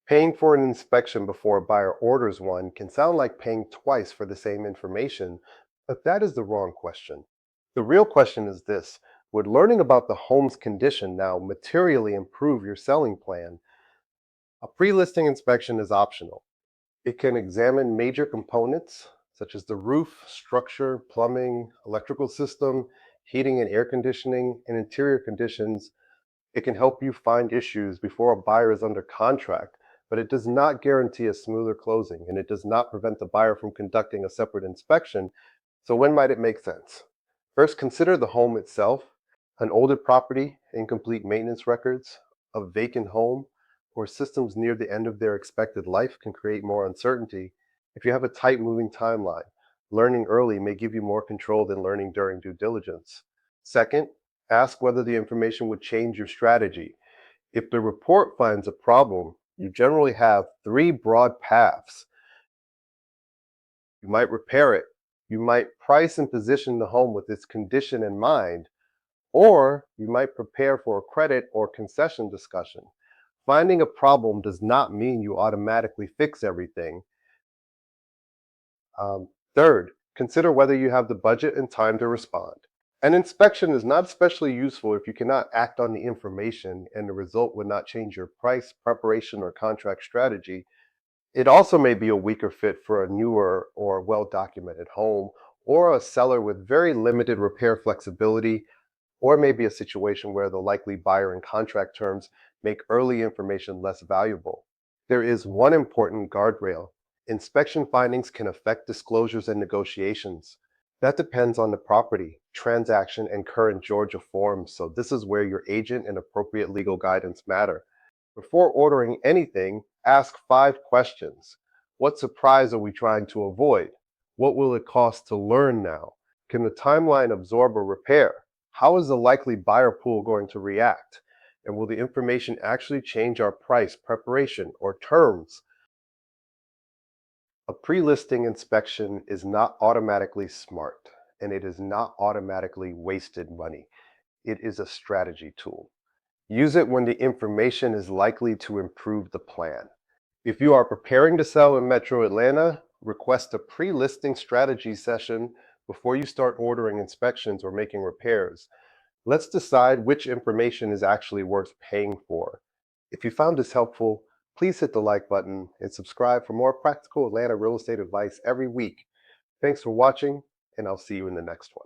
Paying for an inspection before a buyer orders one can sound like paying twice for the same information, but that is the wrong question. The real question is this: would learning about the home's condition now materially improve your selling plan? A pre listing inspection is optional. It can examine major components such as the roof, structure, plumbing, electrical system, heating and air conditioning, and interior conditions. It can help you find issues before a buyer is under contract, but it does not guarantee a smoother closing, and it does not prevent the buyer from conducting a separate inspection. So when might it make sense? First, consider the home itself. An older property, incomplete maintenance records, a vacant home, or systems near the end of their expected life can create more uncertainty. If you have a tight moving timeline, learning early may give you more control than learning during due diligence. Second, ask whether the information would change your strategy. If the report finds a problem, you generally have three broad paths. You might repair it, you might price and position the home with its condition in mind, or you might prepare for a credit or concession discussion. Finding a problem does not mean you automatically fix everything. Third, consider whether you have the budget and time to respond. An inspection is not especially useful if you cannot act on the information and the result would not change your price, preparation, or contract strategy. It also may be a weaker fit for a newer or well documented home, or a seller with very limited repair flexibility, or maybe a situation where the likely buyer and contract terms make early information less valuable. There is one important guardrail: inspection findings can affect disclosures and negotiations. That depends on the property, transaction, and current Georgia forms, so this is where your agent and appropriate legal guidance matter. Before ordering anything, ask 5 questions. What surprise are we trying to avoid? What will it cost to learn now? Can the timeline absorb a repair? How is the likely buyer pool going to react? And will the information actually change our price, preparation, or terms? A pre-listing inspection is not automatically smart, and it is not automatically wasted money. It is a strategy tool. Use it when the information is likely to improve the plan. If you are preparing to sell in Metro Atlanta, request a pre-listing strategy session before you start ordering inspections or making repairs. Let's decide which information is actually worth paying for. If you found this helpful, please hit the like button and subscribe for more practical Atlanta real estate advice every week. Thanks for watching, and I'll see you in the next one.